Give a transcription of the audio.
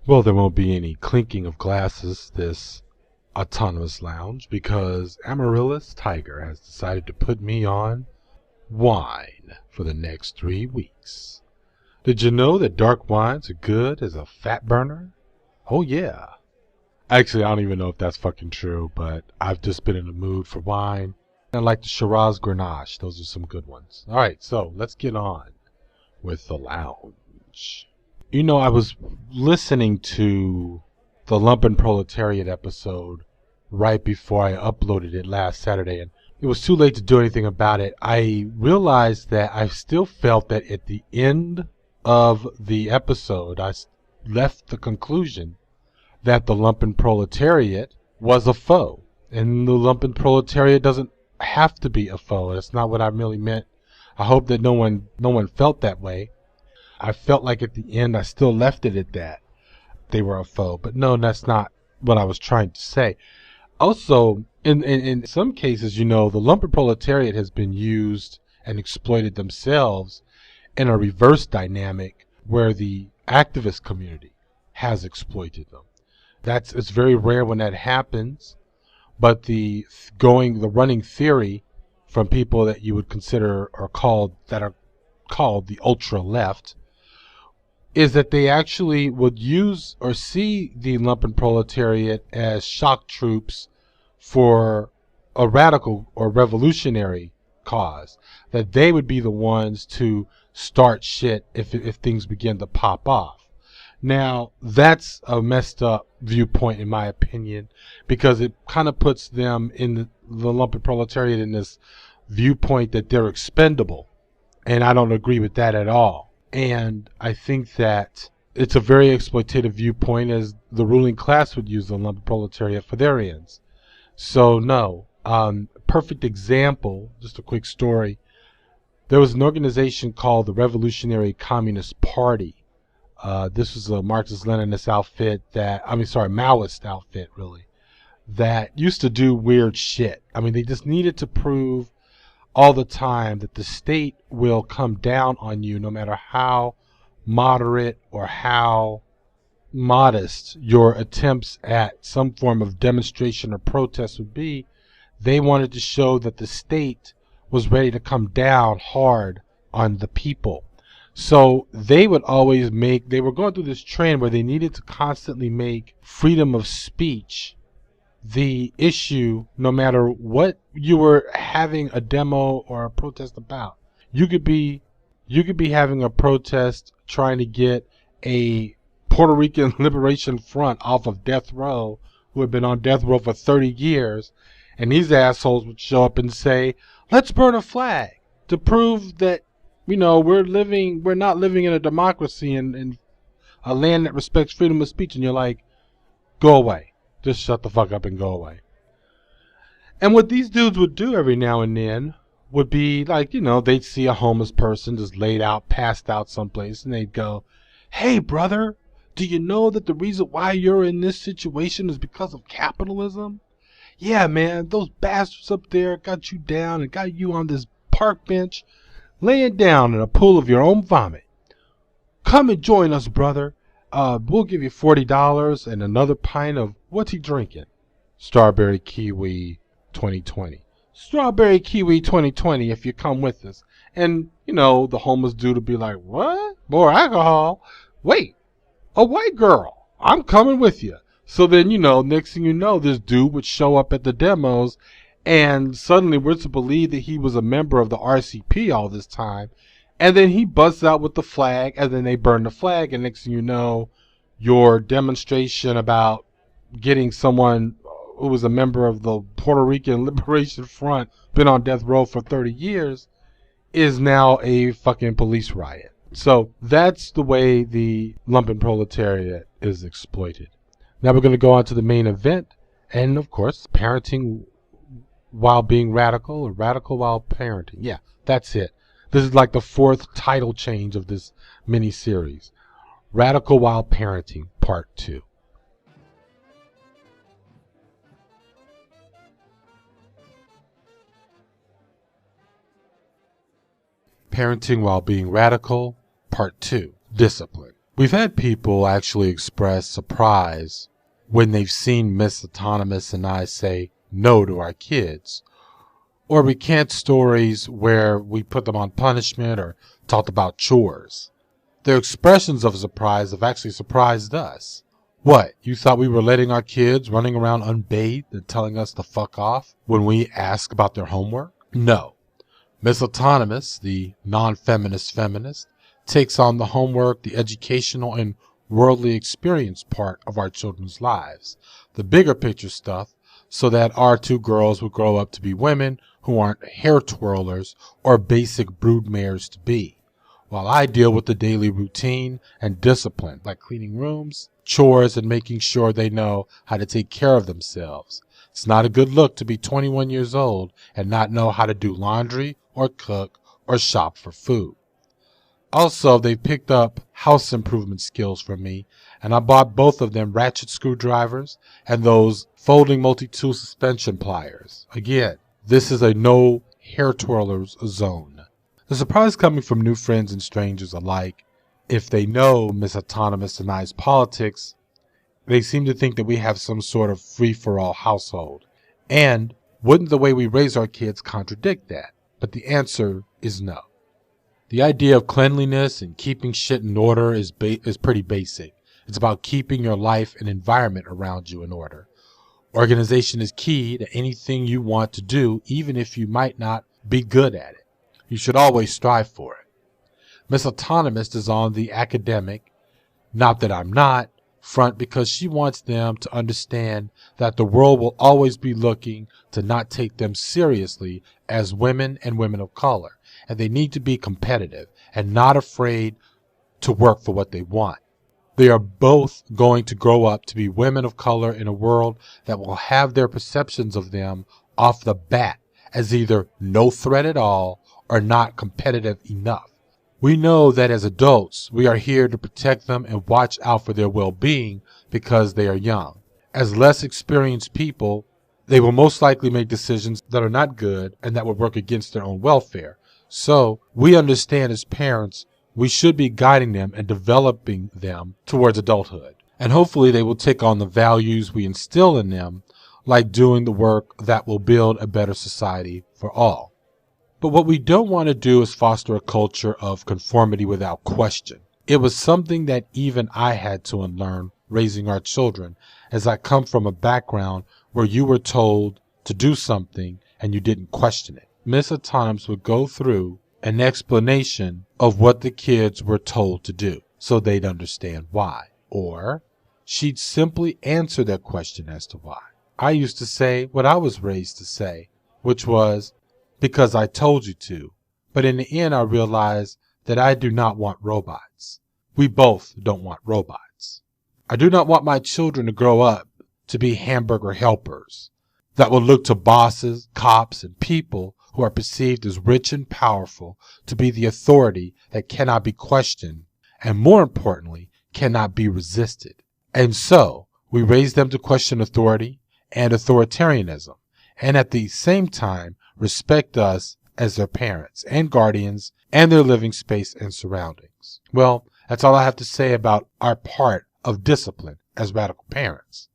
Well, there won't be any clinking of glasses this autonomous lounge because Amaryllis Tiger has decided to put me on wine for the next 3 weeks. Did you know that dark wines are good as a fat burner? Oh yeah. Actually, I don't even know if that's fucking true, but I've just been in the mood for wine. I like the Shiraz Grenache. Those are some good ones. All right, so let's get on with the lounge. I was listening to the Lumpen Proletariat episode right before I uploaded it last Saturday, and it was too late to do anything about it. I realized that I still felt that at the end of the episode, I left the conclusion that the lumpen proletariat was a foe. And the lumpen proletariat doesn't have to be a foe. That's not what I really meant. I hope that no one felt that way. I felt like at the end I still left it at that. They were a foe. But no, that's not what I was trying to say. Also, in some cases, the lumpen proletariat has been used and exploited themselves in a reverse dynamic where the activist community has exploited them. It's very rare when that happens, but the running theory from people that you would consider are called the ultra left is that they actually would use or see the lumpen proletariat as shock troops for a radical or revolutionary cause, that they would be the ones to start shit if things begin to pop off. Now, that's a messed up viewpoint, in my opinion, because it kind of puts them in the lumpen proletariat in this viewpoint that they're expendable. And I don't agree with that at all. And I think that it's a very exploitative viewpoint, as the ruling class would use the lumpen proletariat for their ends. So, no. Perfect example, just a quick story. There was an organization called the Revolutionary Communist Party. This was a Marxist-Leninist Maoist outfit, really, that used to do weird shit. I mean, they just needed to prove all the time that the state will come down on you no matter how moderate or how modest your attempts at some form of demonstration or protest would be. They wanted to show that the state was ready to come down hard on the people. So they were going through this trend where they needed to constantly make freedom of speech the issue, no matter what you were having a demo or a protest about. You could be having a protest trying to get a Puerto Rican Liberation Front off of death row, who had been on death row for 30 years, and these assholes would show up and say, let's burn a flag to prove that we're not living in a democracy and a land that respects freedom of speech. And you're like, go away. Just shut the fuck up and go away. And what these dudes would do every now and then would be like, they'd see a homeless person just laid out, passed out someplace, and they'd go, hey, brother, do you know that the reason why you're in this situation is because of capitalism? Yeah, man, those bastards up there got you down and got you on this park bench, laying down in a pool of your own vomit. Come and join us, brother. We'll give you $40 and another pint of, what's he drinking? Strawberry Kiwi 2020. Strawberry Kiwi 2020 if you come with us. And, the homeless dude would be like, what? More alcohol? Wait, a white girl. I'm coming with you. So then, next thing you know, this dude would show up at the demos, and suddenly we're to believe that he was a member of the RCP all this time. And then he busts out with the flag, and then they burn the flag, and next thing you know, your demonstration about getting someone who was a member of the Puerto Rican Liberation Front, been on death row for 30 years, is now a fucking police riot. So that's the way the lumpen proletariat is exploited. Now we're going to go on to the main event, and of course, parenting while being radical, or radical while parenting. Yeah, that's it. This is like the 4th title change of this mini-series. Radical While Parenting, Part 2. Parenting While Being Radical, Part 2. Discipline. We've had people actually express surprise when they've seen Miss Autonomist and I say no to our kids, or recant stories where we put them on punishment or talked about chores. Their expressions of surprise have actually surprised us. What, you thought we were letting our kids running around unbathed and telling us to fuck off when we ask about their homework? No. Miss Autonomous, the non-feminist feminist, takes on the homework, the educational and worldly experience part of our children's lives, the bigger picture stuff, so that our two girls will grow up to be women who aren't hair twirlers or basic broodmares to be, while I deal with the daily routine and discipline, like cleaning rooms, chores, and making sure they know how to take care of themselves. It's not a good look to be 21 years old and not know how to do laundry or cook or shop for food. Also, they've picked up house improvement skills from me, and I bought both of them ratchet screwdrivers and those folding multi-tool suspension pliers. Again, this is a no hair twirlers zone. The surprise coming from new friends and strangers alike, if they know Miss Autonomous and I's politics, they seem to think that we have some sort of free-for-all household. And wouldn't the way we raise our kids contradict that? But the answer is no. The idea of cleanliness and keeping shit in order is pretty basic. It's about keeping your life and environment around you in order. Organization is key to anything you want to do, even if you might not be good at it. You should always strive for it. Miss Autonomist is on the academic, not that I'm not, front because she wants them to understand that the world will always be looking to not take them seriously as women and women of color, and they need to be competitive and not afraid to work for what they want. They are both going to grow up to be women of color in a world that will have their perceptions of them off the bat as either no threat at all or not competitive enough. We know that as adults, we are here to protect them and watch out for their well-being because they are young. As less experienced people, they will most likely make decisions that are not good and that will work against their own welfare. So, we understand as parents, we should be guiding them and developing them towards adulthood. And hopefully they will take on the values we instill in them, like doing the work that will build a better society for all. But what we don't want to do is foster a culture of conformity without question. It was something that even I had to unlearn raising our children, as I come from a background where you were told to do something and you didn't question it. Miss Autonomous would go through an explanation of what the kids were told to do so they'd understand why. Or she'd simply answer their question as to why. I used to say what I was raised to say, which was, because I told you to. But in the end, I realized that I do not want robots. We both don't want robots. I do not want my children to grow up to be hamburger helpers that will look to bosses, cops, and people who are perceived as rich and powerful to be the authority that cannot be questioned and, more importantly, cannot be resisted. And so, we raise them to question authority and authoritarianism, and at the same time, respect us as their parents and guardians and their living space and surroundings. Well, that's all I have to say about our part of discipline as radical parents.